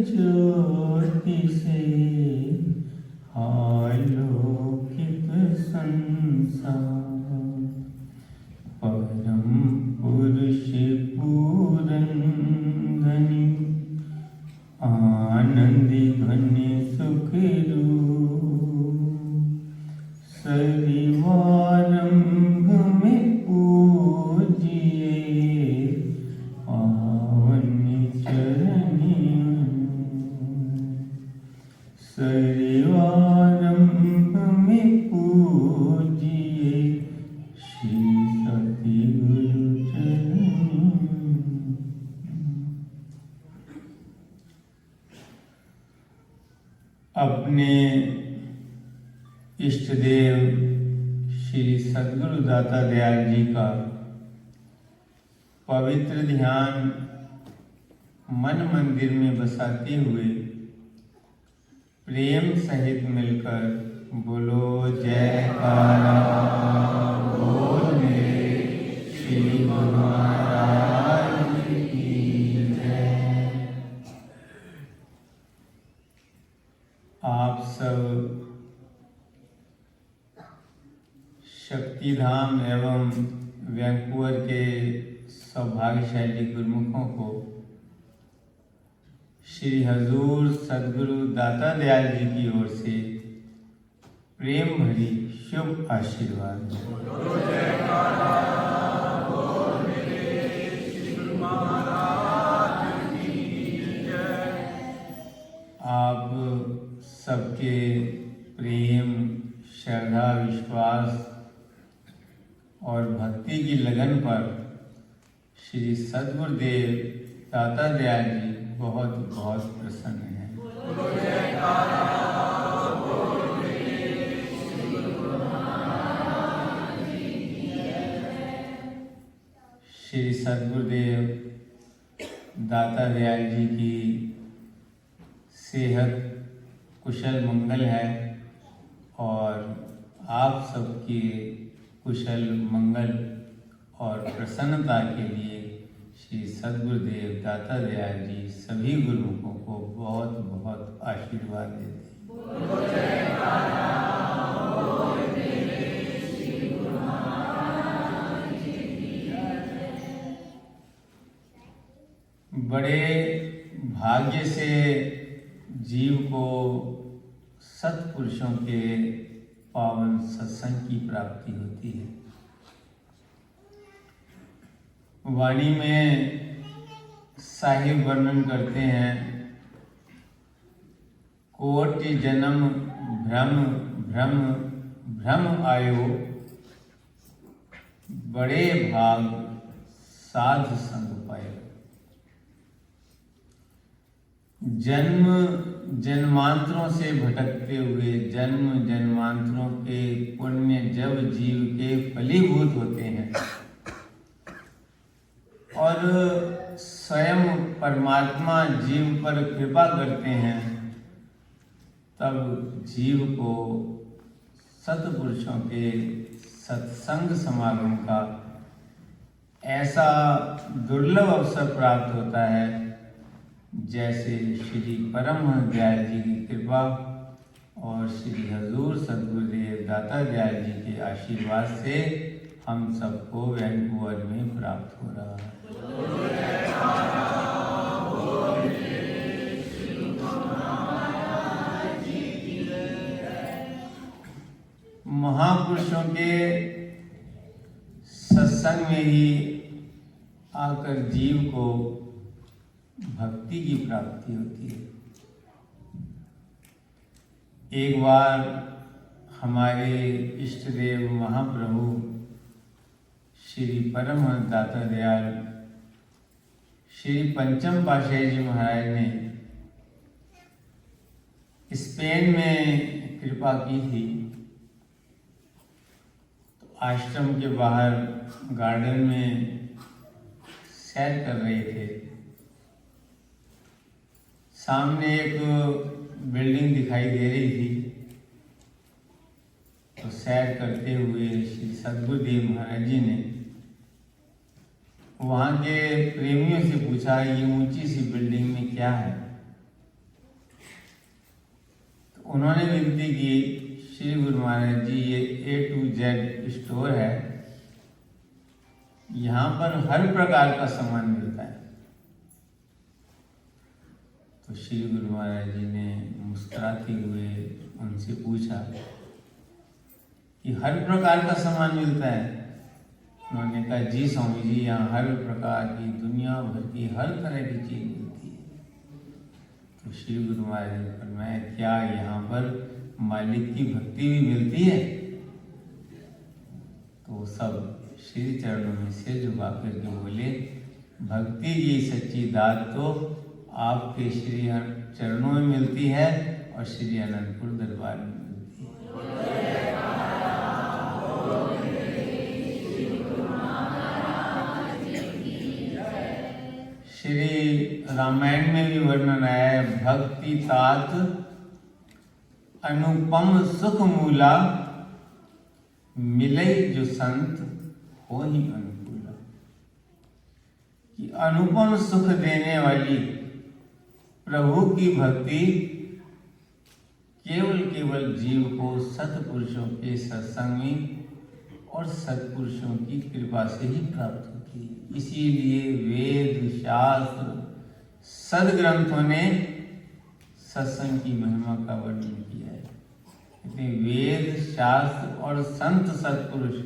ज्योति से आलोकित संसार, परम पुरुष पूरंदनी आनंदी घन सुख रूप, सरिवारंभ में पूजिए पावन चरणी, सरिवारंभ में पूजिए श्री सती गुरु चरणी। अपने इष्ट देव श्री सद्गुरु दाता दयाल जी का पवित्र ध्यान मन मंदिर में बसाते हुए प्रेम सहित मिलकर बोलो जयकारा बोल मेरे श्री गुरु महाराज की जय। आप सब शक्तिधाम एवं वैंकूवर के सौभाग्यशाली गुरुमुखों को श्री हजूर सद्गुरु दाता दयाल जी की ओर से प्रेम भरी शुभ आशीर्वाद। आप सबके प्रेम, श्रद्धा, विश्वास और भक्ति की लगन पर श्री सद्गुरुदेव दाता दयाल जी बहुत बहुत प्रसन्न हैं। श्री सद्गुरुदेव दाता दयाल जी की सेहत कुशल मंगल है और आप सबके कुशल मंगल और प्रसन्नता के लिए श्री सद्गुरुदेव दाता दयाल जी सभी गुरुमुखों को बहुत बहुत आशीर्वाद देते हैं। बड़े भाग्य से जीव को सत्पुरुषों के पावन सत्संग की प्राप्ति होती है। वाणी में साहिब वर्णन करते हैं, कोटि जन्म भ्रम भ्रम भ्रम आयो, बड़े भाग साध संग पायो। जन्म जन्मांतरों से भटकते हुए, जन्म जन्मांतरों के पुण्य जब जीव के फलीभूत होते हैं और स्वयं परमात्मा जीव पर कृपा करते हैं, तब जीव को सत्पुरुषों के सत्संग समागम का ऐसा दुर्लभ अवसर प्राप्त होता है जैसे श्री परमहंस दयाल जी की कृपा और श्री हजूर सद्गुरुदेव दाता दयाल जी के आशीर्वाद से हम सबको वैंकूवर में प्राप्त हो रहा है। महापुरुषों के सत्संग में ही आकर जीव को भक्ति की प्राप्ति होती है। एक बार हमारे इष्ट देव महाप्रभु श्री परमहंस दाता दयाल श्री पंचम पातशाही जी महाराज ने स्पेन में कृपा की थी। तो आश्रम के बाहर गार्डन में सैर कर रहे थे। सामने एक बिल्डिंग दिखाई दे रही थी। तो सैर करते हुए श्री सद्गुरुदेव महाराज जी ने वहाँ के प्रेमियों से पूछा, ये ऊंची सी बिल्डिंग में क्या है? उन्होंने विनती की, श्री गुरु महाराज जी ये A to Z स्टोर है, यहाँ पर हर प्रकार का सामान मिलता है। तो श्री गुरु महाराज जी ने मुस्कुराते हुए उनसे पूछा कि हर प्रकार का सामान मिलता है? उन्होंने कहा, जी स्वामी जी, यहाँ हर प्रकार की, दुनिया भर की हर तरह की चीज मिलती है। तो श्री गुरु महाराज जी फरमाया, क्या यहाँ पर मालिक की भक्ति भी मिलती है? तो सब श्री चरणों में सिर झुका करके बोले, भक्ति की सच्ची दात तो आपके श्री चरणों में मिलती है और श्री अनंतपुर दरबार में मिलती है। श्री रामायण में भी वर्णन आया है, भक्ति तात अनुपम सुख मूला, मिले जो संत हो ही अनुकूला। कि अनुपम सुख देने वाली प्रभु की भक्ति केवल जीव को सत्पुरुषों के सत्संग में और सत्पुरुषों की कृपा से ही प्राप्त होती है। इसीलिए वेद शास्त्र सदग्रंथों ने सत्संग की महिमा का वर्णन किया है। इतने वेद शास्त्र और संत सत्पुरुष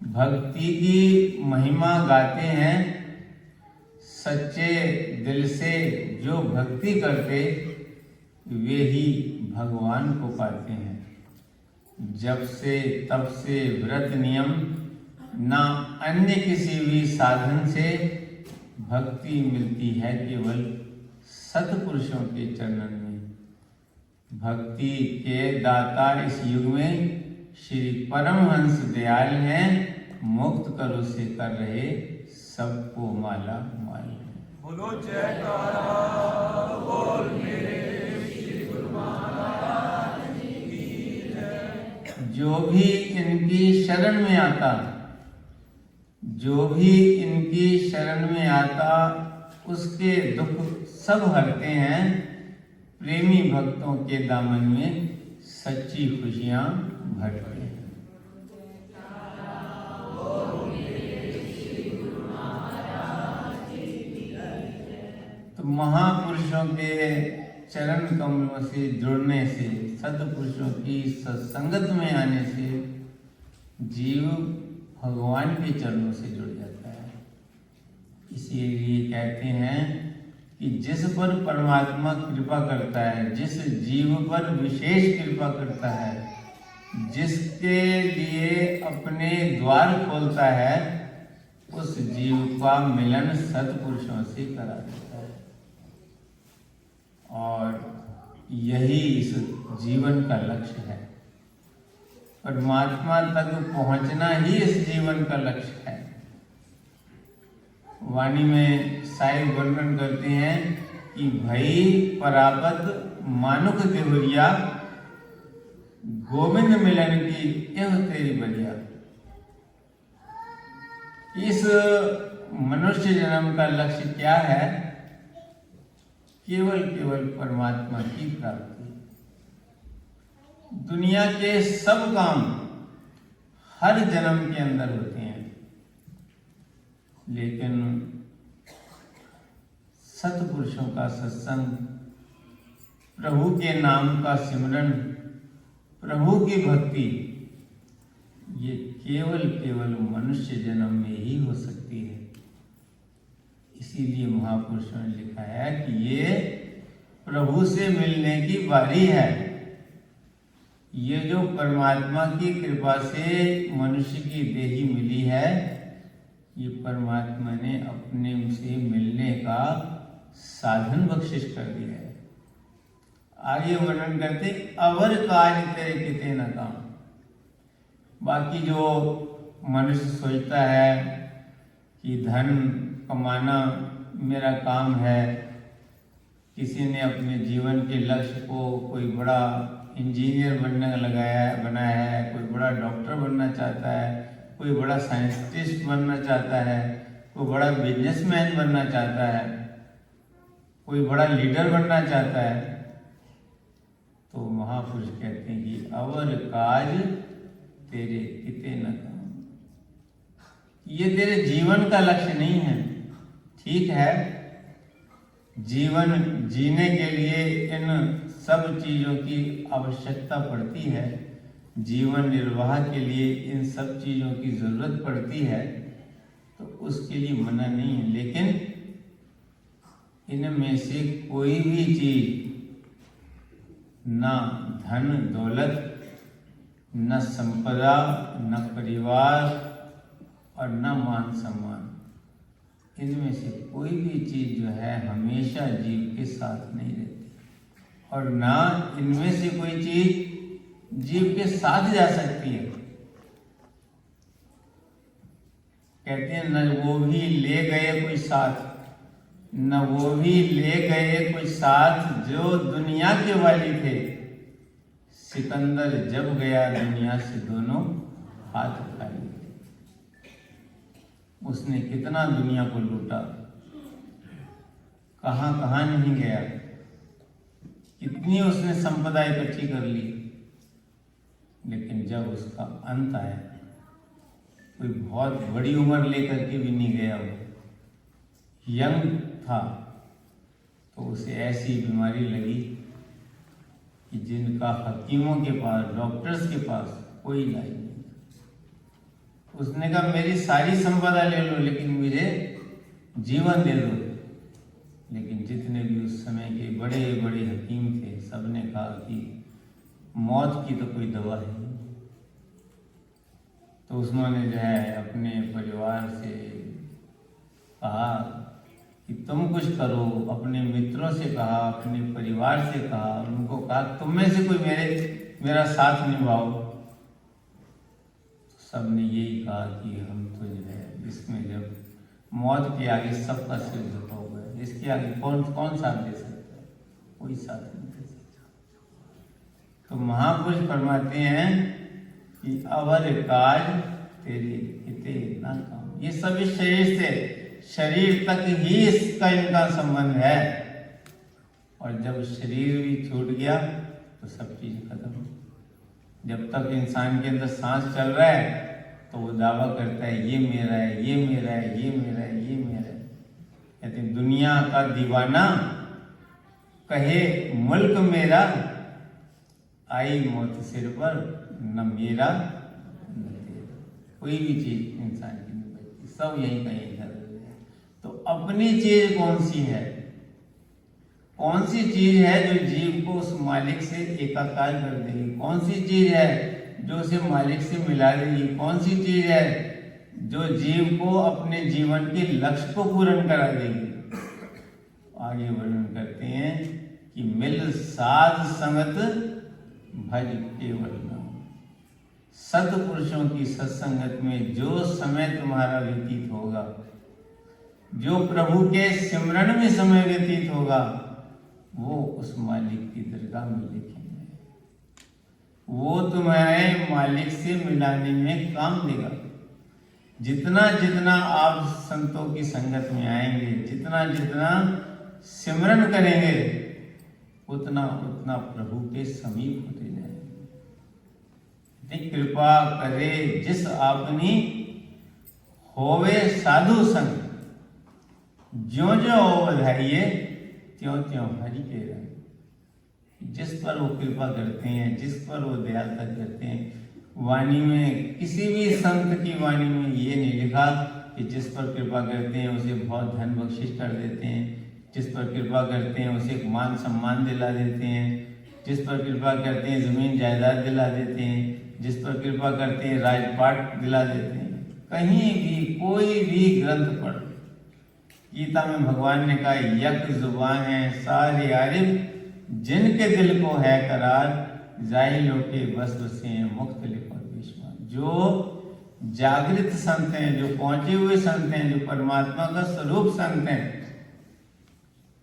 भक्ति की महिमा गाते हैं। सच्चे दिल से जो भक्ति करते वे ही भगवान को पाते हैं। जब से तब से व्रत नियम ना अन्य किसी भी साधन से भक्ति मिलती है, केवल सत्पुरुषों के चरणन में। भक्ति के दाता इस युग में श्री परमहंस दयाल हैं, मुक्त करो से कर रहे सबको माला माल। बोलो जयकारा बोल मेरे श्री गुरु महाराज की जय। जो भी इनकी शरण में आता, जो भी इनकी शरण में आता, उसके दुख सब हरते हैं। प्रेमी भक्तों के दामन में सच्ची खुशियां भरते हैं। तो महापुरुषों के चरण कमलों से जुड़ने से, सत्पुरुषों की सत्संगत में आने से जीव भगवान के चरणों से जुड़ जाता है। इसीलिए कहते हैं कि जिस पर परमात्मा कृपा करता है, जिस जीव पर विशेष कृपा करता है, जिसके लिए अपने द्वार खोलता है, उस जीव का मिलन सत्पुरुषों से करा देता है। और यही इस जीवन का लक्ष्य है। परमात्मा तक पहुंचना ही इस जीवन का लक्ष्य है। वाणी में साहिब वर्णन करते हैं कि भई परापत मानुक देवरिया, गोविंद मिलन की एह तेरी बलिया। इस मनुष्य जन्म का लक्ष्य क्या है? केवल परमात्मा की प्राप्ति। दुनिया के सब काम हर जन्म के अंदर होते हैं, लेकिन सत्पुरुषों का सत्संग, प्रभु के नाम का सिमरन, प्रभु की भक्ति, ये केवल मनुष्य जन्म में ही हो सकती है। इसीलिए महापुरुषों ने लिखा है कि ये प्रभु से मिलने की बारी है। ये जो परमात्मा की कृपा से मनुष्य की देही मिली है, ये परमात्मा ने अपने से मिलने का साधन बख्शिश कर दिया है। आगे वर्णन करते, अवर कार्य तेरे किते न काम। बाकी जो मनुष्य सोचता है कि धन कमाना मेरा काम है, किसी ने अपने जीवन के लक्ष्य को कोई बड़ा इंजीनियर बनने बनाया है, कोई बड़ा डॉक्टर बनना चाहता है, कोई बड़ा साइंटिस्ट बनना चाहता है, कोई बड़ा बिजनेसमैन बनना चाहता है, कोई बड़ा लीडर बनना चाहता है। तो महापुरुष कहते हैं कि अवर काज तेरे किते न काम। ये तेरे जीवन का लक्ष्य नहीं है। ठीक है, जीवन जीने के लिए इन सब चीजों की आवश्यकता पड़ती है, जीवन निर्वाह के लिए इन सब चीजों की जरूरत पड़ती है, तो उसके लिए मना नहीं है। लेकिन इनमें से कोई भी चीज, ना धन दौलत, न संपदा, न परिवार और न मान सम्मान, इनमें से कोई भी चीज जो है हमेशा जीव के साथ नहीं रहती, और ना इनमें से कोई चीज जीव के साथ जा सकती है। कहते हैं न वो भी ले गए कोई साथ, न वो भी ले गए कोई साथ जो दुनिया के वाली थे। सिकंदर जब गया दुनिया से दोनों हाथ खाली थे। उसने कितना दुनिया को लूटा, कहां कहां नहीं गया, कितनी उसने संपदा इकट्ठी कर ली, लेकिन जब उसका अंत आया, कोई बहुत बड़ी उम्र लेकर के भी नहीं गया, वो यंग था, तो उसे ऐसी बीमारी लगी कि जिनका हकीमों के पास, डॉक्टर्स के पास कोई इलाज नहीं। उसने कहा मेरी सारी संपदा ले लो लेकिन मुझे जीवन दे दो। लेकिन जितने भी उस समय के बड़े बड़े हकीम थे, सबने कहा कि मौत की तो कोई दवा है नहीं। तो उन्होंने जो है अपने परिवार से कहा कि तुम कुछ करो, अपने मित्रों से कहा, अपने परिवार से कहा, उनको कहा तुम में से कोई मेरा साथ निभाओ। तो सबने यही कहा कि हम तो जो है इसमें जब मौत के आगे सबका सिर झुका हुआ है, इसके आगे कौन साथ दे सकता है? कोई साथ नहीं दे सकता। तो महापुरुष फरमाते हैं कि अवर काज तेरे हिते ना काम। ये सब इस शरीर से, शरीर तक ही इसका इनका संबंध है, और जब शरीर भी छूट गया तो सब चीज खत्म। जब तक इंसान के अंदर सांस चल रहा है तो वो दावा करता है ये मेरा है, ये मेरा है, ये मेरा है, ये मेरा है। कहते दुनिया का दीवाना कहे मुल्क मेरा, आई मौत सिर पर न मेरा न तेरा। कोई भी चीज इंसान की नहीं बचती, सब यहीं कहीं इधर। तो अपनी चीज कौन सी है? कौन सी चीज है जो जीव को उस मालिक से एकाकार कर देगी? कौन सी चीज है जो उसे मालिक से मिला देगी? कौन सी चीज है जो जीव को अपने जीवन के लक्ष्य को पूर्ण करा देगी? आगे वर्णन करते हैं कि मिल साध संगत भज केवल नाम। सत्पुरुषों की सत्संगत में जो समय तुम्हारा व्यतीत होगा, जो प्रभु के सिमरन में समय व्यतीत होगा, वो उस मालिक की दरगाह में लिखेंगे। वो तुम्हारे मालिक से मिलाने में काम देगा। जितना जितना आप संतों की संगत में आएंगे, जितना जितना सिमरन करेंगे, उतना उतना प्रभु के समीप होते जाएंगे। कृपा करे जिस आपनी होवे साधु संग, ज्यों ज्यों बधाइए त्यों त्यों हरि के रंग। जिस पर वो कृपा करते हैं, जिस पर वो दयालता करते हैं, वाणी में किसी भी संत की वाणी में ये नहीं लिखा कि जिस पर कृपा करते हैं उसे बहुत धन बख्शिश कर देते हैं, जिस पर कृपा करते हैं उसे मान सम्मान दिला देते हैं, जिस पर कृपा करते हैं जमीन जायदाद दिला देते हैं, जिस पर कृपा करते हैं राजपाट दिला देते हैं। कहीं भी कोई भी ग्रंथ पढ़, गीता में भगवान ने कहा यक जुबान है सारे आरिफ, जिनके दिल को है करार, जाहिलों के बस से मुख्तलिफ और बेशुमार। जो जागृत संत हैं, जो पहुंचे हुए संत हैं, जो परमात्मा का स्वरूप संत हैं,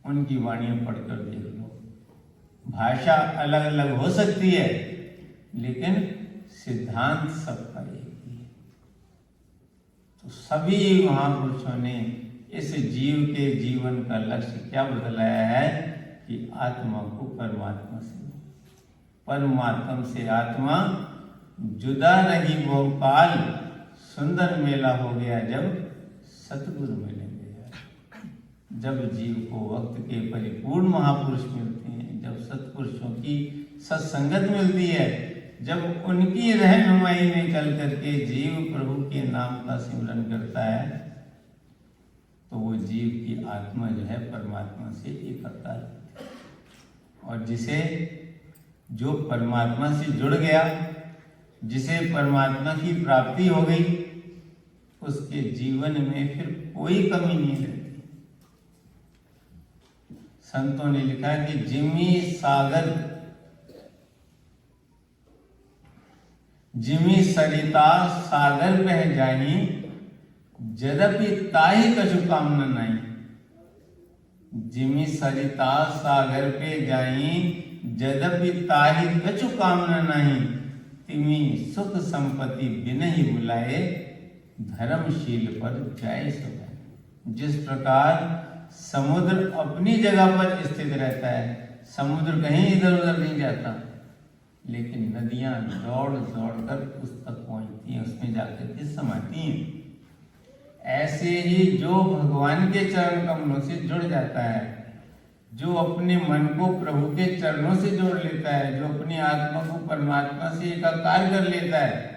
उनकी वाणियां पढ़कर देख लो। भाषा अलग अलग हो सकती है लेकिन सिद्धांत सबका एक ही है। तो सभी महापुरुषों ने इस जीव के जीवन का लक्ष्य क्या बतलाया है कि आत्मा को परमात्मा से, परमात्म से आत्मा जुदा रही बहुकाल, सुंदर मेला हो गया जब सतगुरु मिले गया। जब जीव को वक्त के परिपूर्ण महापुरुष मिलते हैं, जब सत्पुरुषों की सत्संगत मिलती है, जब उनकी रहनुमाई में चल करके जीव प्रभु के नाम का सिमरन करता है, तो वो जीव की आत्मा जो है परमात्मा से एक करता है। और जो परमात्मा से जुड़ गया, जिसे परमात्मा की प्राप्ति हो गई, उसके जीवन में फिर कोई कमी नहीं रहती। संतों ने लिखा कि जिमी सरिता सागर बह जाई, यद्यपि ताहि कछु कामना नहीं। जिमी सरिता सागर पे जाई, यद्यपि ताहि कछु कामना नहीं। तिमी सुख संपत्ति बिनहि बुलाए, धर्मशील पर जाए सुबह। जिस प्रकार समुद्र अपनी जगह पर स्थित रहता है, समुद्र कहीं इधर उधर नहीं जाता, लेकिन नदियां दौड़ दौड़ कर उस तक पहुंचती हैं, उसमें जाकर के समाती हैं। ऐसे ही जो भगवान के चरण कमलों से जुड़ जाता है, जो अपने मन को प्रभु के चरणों से जोड़ लेता है, जो अपनी आत्मा को परमात्मा से एकाकार कर लेता है,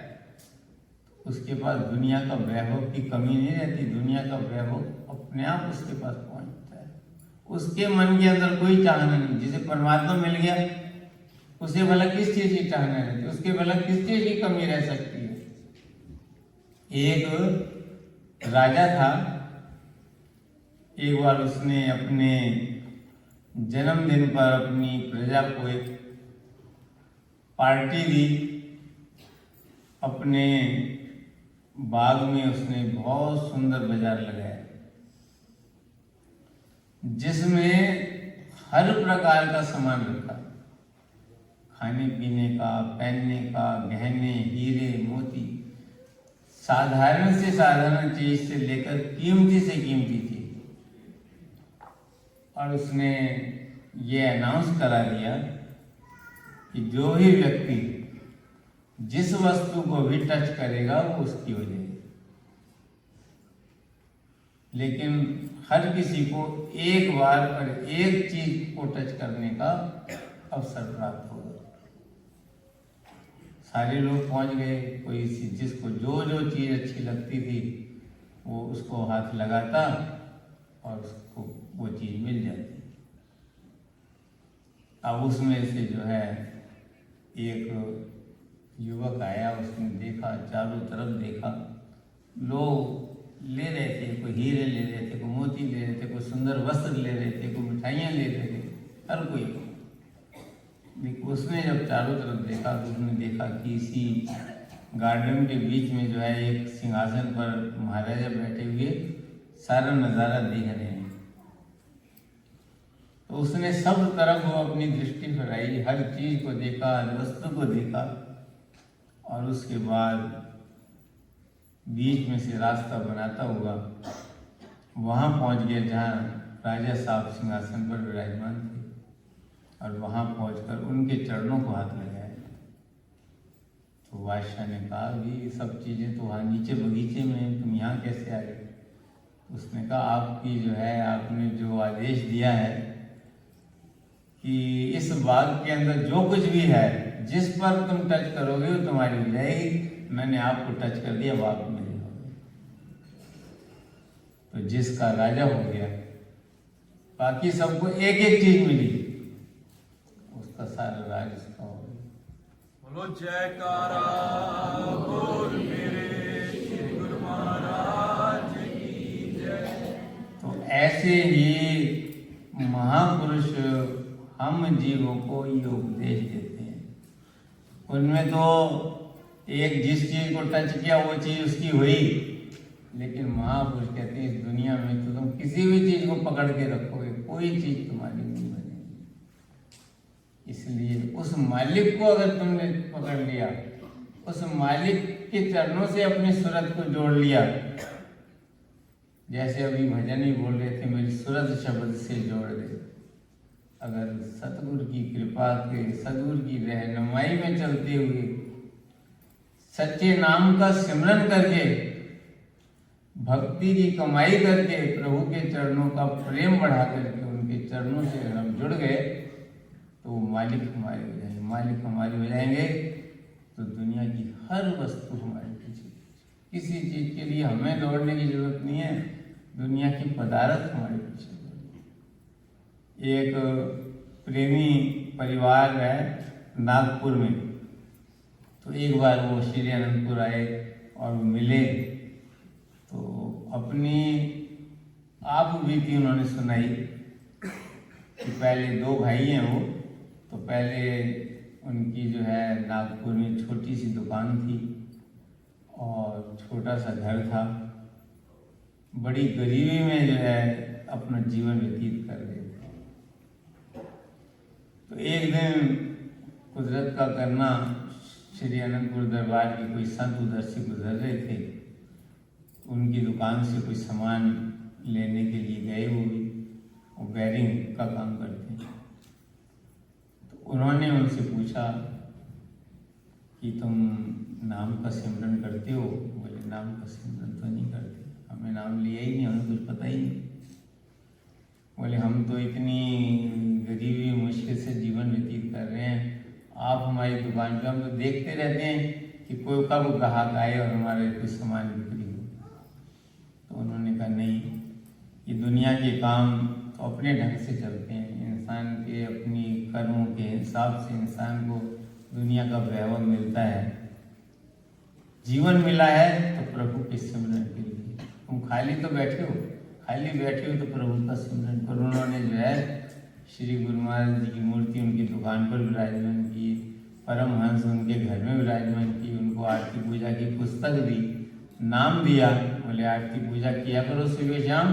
उसके पास दुनिया का वैभव की कमी नहीं रहती। दुनिया का वैभव अपने आप उसके पास पहुंचता है। उसके मन के अंदर कोई चाहना नहीं। जिसे परमात्मा मिल गया, उसे भला किस चीज की चाहना रहती है, उसके भला किस चीज की कमी रह सकती है। एक राजा था, एक बार उसने अपने जन्मदिन पर अपनी प्रजा को एक पार्टी दी। अपने बाग में उसने बहुत सुंदर बाजार लगाया, जिसमें हर प्रकार का सामान रखा, खाने पीने का, पहनने का, गहने, हीरे मोती, साधारण से साधारण चीज से लेकर कीमती से कीमती चीज। और उसने ये अनाउंस करा दिया कि जो भी व्यक्ति जिस वस्तु को भी टच करेगा वो उसकी हो जाएगी, लेकिन हर किसी को एक बार पर एक चीज को टच करने का अवसर प्राप्त होगा। सारे लोग पहुंच गए। कोई जिसको जो चीज अच्छी लगती थी वो उसको हाथ लगाता और उसको वो चीज मिल जाती। अब उसमें से जो है एक युवक आया, उसने देखा, चारों तरफ देखा, लोग ले रहे थे, कोई हीरे ले रहे थे, कोई मोती ले रहे थे, कोई सुंदर वस्त्र ले रहे थे, कोई मिठाइयाँ ले रहे थे, हर कोई। लेकिन उसने जब चारों तरफ देखा तो उसने देखा कि इसी गार्डन के बीच में जो है एक सिंहासन पर महाराजा बैठे हुए सारा नज़ारा देख रहे हैं। तो उसने सब तरफ वो अपनी दृष्टि फैलाई, हर चीज को देखा, हर वस्तु को देखा, और उसके बाद बीच में से रास्ता बनाता हुआ वहां पहुंच गया जहां राजा साहब सिंहासन पर विराजमान थे, और वहां पहुंचकर उनके चरणों को हाथ लगाया। तो बादशाह ने कहा, ये सब चीजें तो वहाँ नीचे बगीचे में हैं, तुम यहाँ कैसे आ गए? उसने कहा, आपकी जो है, आपने जो आदेश दिया है कि इस बाग के अंदर जो कुछ भी है, जिस पर तुम टच करोगे वो तुम्हारी हो जाएगी। मैंने आपको टच कर दिया, बाग मेरे हो गए। तो जिसका राजा हो गया, बाकी सबको एक एक चीज मिली, उसका सारा राज उसका हो गया। बोलो जयकारा बोल मेरे श्री गुरु महाराज की जय। तो ऐसे ही महापुरुष हम जीवों को ये उपदेश देते हैं। उनमें तो एक जिस चीज को टच किया वो चीज उसकी हुई, लेकिन महापुरुष कहते हैं इस दुनिया में तो तुम किसी भी चीज को पकड़ के रखोगे, कोई चीज तुम्हारी नहीं बनेगी। इसलिए उस मालिक को अगर तुमने पकड़ लिया, उस मालिक के चरणों से अपनी सूरत को जोड़ लिया, जैसे अभी भजन ही बोल रहे थे, मेरी सूरत शब्द से जोड़ दे। अगर सतगुरु की कृपा के, सतगुरु की रहनुमाई में चलते हुए, सच्चे नाम का सिमरन करके, भक्ति की कमाई करके, प्रभु के चरणों का प्रेम बढ़ा करके उनके चरणों से अगर हम जुड़ गए तो वो मालिक हमारे हो जाएंगे। मालिक हमारे हो जाएंगे तो दुनिया की हर वस्तु हमारे पीछे, किसी चीज के लिए हमें दौड़ने की जरूरत नहीं है, दुनिया की पदार्थ हमारे पीछे। एक प्रेमी परिवार है नागपुर में, तो एक बार वो श्री अनंतपुर आए और मिले, तो अपनी आप बीती उन्होंने सुनाई कि पहले दो भाई हैं वो, तो पहले उनकी जो है नागपुर में छोटी सी दुकान थी और छोटा सा घर था, बड़ी गरीबी में जो है अपना जीवन व्यतीत कर रहे थे। तो एक दिन कुदरत का करना, श्री अनंतपुर दरबार की कोई संत उधर से गुजर रहे थे, उनकी दुकान से कोई सामान लेने के लिए गए, वो बेरिंग का काम करते हैं। तो उन्होंने उनसे पूछा कि तुम नाम का सिमरन करते हो? बोले नाम का सिमरन तो नहीं करते, हमें नाम लिया ही नहीं, हमें कुछ पता ही नहीं। बोले हम तो इतनी गरीबी मुश्किल से जीवन व्यतीत कर रहे हैं, आप हमारी दुकान पे, हम तो देखते रहते हैं कि कोई कब ग्राहक आए और हमारे कुछ सामान बिक्री हो। तो उन्होंने कहा नहीं, ये दुनिया के काम तो अपने ढंग से चलते हैं, इंसान के अपनी कर्मों के हिसाब से इंसान को दुनिया का वैभव मिलता है। जीवन मिला है तो प्रभु के सिमरन के लिए, तुम खाली तो बैठे हो, खाली बैठे हो तो प्रभु का सिमरन करो। उन्होंने जो है श्री गुरु महाराज जी की मूर्ति उनकी दुकान पर विराजमान की, परमहंस उनके घर में विराजमान की, उनको आरती पूजा की पुस्तक दी, नाम दिया, बोले आरती पूजा किया करो सुबह शाम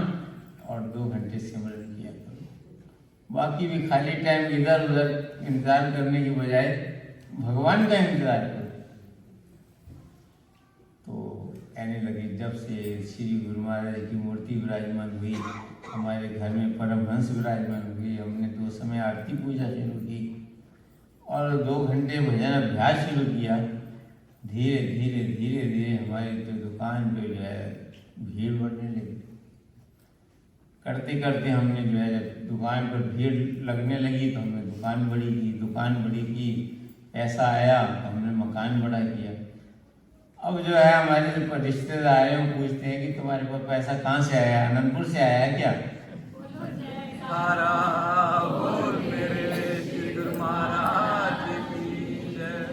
और 2 घंटे सिमरन किया करो। बाकी भी खाली टाइम इधर उधर इंतजार करने की बजाय भगवान का इंतजार करो। तो कहने लगे जब से श्री गुरु महाराज की मूर्ति विराजमान हुई, हमारे घर में परमहंस विराजमान हुई, हमने 2 समय आरती पूजा शुरू की और 2 घंटे भजन अभ्यास शुरू किया। धीरे धीरे धीरे धीरे हमारी जो दुकान पे जो है भीड़ बढ़ने लगी। करते करते हमने जो है जब दुकान पर भीड़ लगने लगी तो हमने दुकान बड़ी की, पैसा आया तो हमने मकान बड़ा किया। अब जो है हमारे जो रिश्तेदार हैं वो पूछते हैं कि तुम्हारे पास पैसा कहाँ से आया, अनंतपुर से आया है क्या?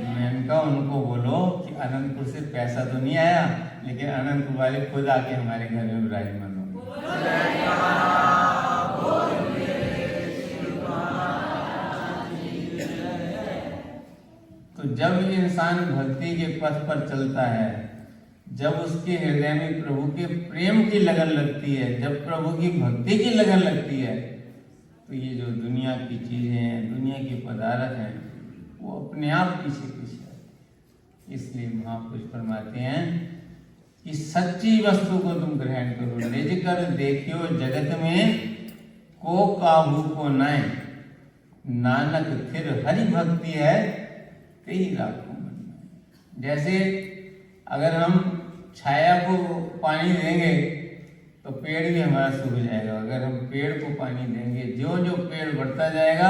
मैंने कहा उनको बोलो कि अनंतपुर से पैसा तो नहीं आया, लेकिन अनंतपुर वाले खुद आके हमारे घर में विराजमान हो। तो जब इंसान भक्ति के पथ पर चलता है, जब उसके हृदय में प्रभु के प्रेम की लगन लगती है, जब प्रभु की भक्ति की लगन लगती है, तो ये जो दुनिया की चीजें हैं, दुनिया के पदार्थ हैं, वो अपने आप पीछे पीछे आते। इसलिए महापुरुष फरमाते हैं कि सच्ची वस्तु को तुम ग्रहण करो, निज कर देखियो जगत में को काबू को नाय, नानक फिर हरि भक्ति है कई राखों मन में। जैसे अगर हम छाया को पानी देंगे तो पेड़ भी हमारा सूख जाएगा, अगर हम पेड़ को पानी देंगे, जो जो पेड़ बढ़ता जाएगा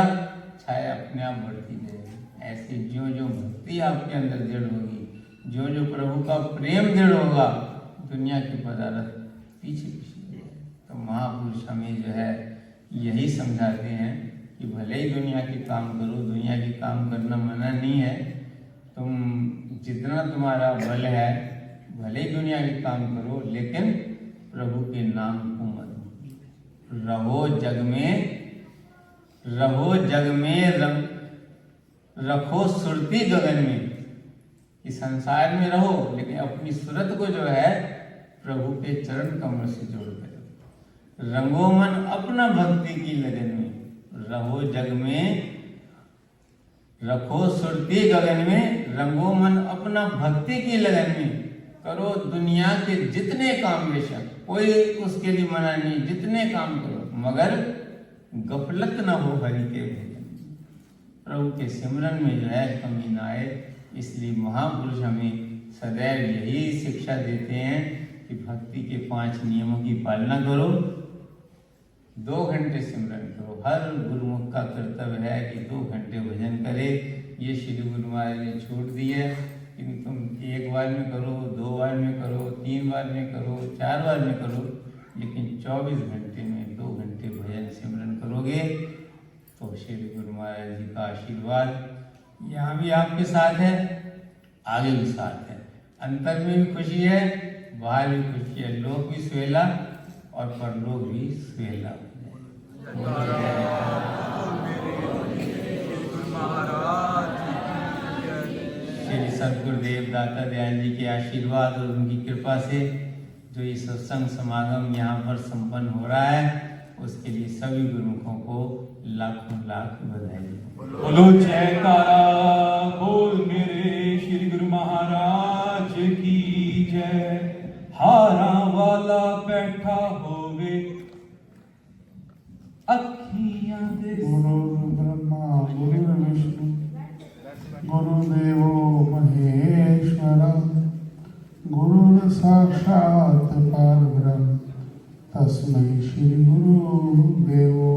छाया अपने आप बढ़ती जाएगी। ऐसे जो जो भक्ति आपके अंदर दृढ़ होगी, जो जो प्रभु का प्रेम दृढ़ होगा, दुनिया के पदार्थ पीछे पीछे जाएगा। तो महापुरुष हमें जो है यही समझाते हैं कि भले ही दुनिया के काम करो, दुनिया के काम करना मना नहीं है, तुम जितना तुम्हारा बल है भले ही दुनिया के काम करो, लेकिन प्रभु के नाम को मत रहो जग में रखो सुरती गगन में। इस संसार में रहो लेकिन अपनी सूरत को जो है प्रभु के चरण कमल से जोड़ कर रंगो मन अपना भक्ति की लगन में, रहो जग में रखो सुरती गगन में, रंगो मन अपना भक्ति की लगन में। करो दुनिया के जितने काम, बेशक कोई उसके लिए मना नहीं, जितने काम करो, मगर गफलत न हो हरि के भजन, प्रभु के सिमरन में जो है कमी ना आए। इसलिए महापुरुष हमें सदैव यही शिक्षा देते हैं कि भक्ति के 5 नियमों की पालना करो, 2 घंटे सिमरन करो। हर गुरुमुख का कर्तव्य है कि 2 घंटे भजन करे। ये श्री गुरु महाराज ने छूट दी है कि तुम 1 बार में करो, 2 बार में करो, 3 बार में करो, 4 बार में करो, लेकिन 24 घंटे में 2 घंटे भजन सिमरन करोगे तो श्री गुरु महाराज जी का आशीर्वाद यहाँ भी आपके साथ है, आगे भी साथ है। अंतर में भी खुशी है, बाहर भी खुशी है, लोक भी सुहेला और परलोक भी सुहेला। श्री सद्गुरुदेव दाता दयाल जी के आशीर्वाद और उनकी कृपा से जो ये सत्संग समागम यहाँ पर संपन्न हो रहा है, उसके लिए सभी गुरुमुखों को लाखों लाख बधाई। बोलो जयकारा बोल मेरे श्री गुरु महाराज की जय। हारा वाला बैठा होवे अखियां दे। गुरु ब्रह्मा गुरु विष्णु गुरुदेवो महेश्वरा, गुरु साक्षात् परब्रह्म तस्मै श्री गुरुदेवो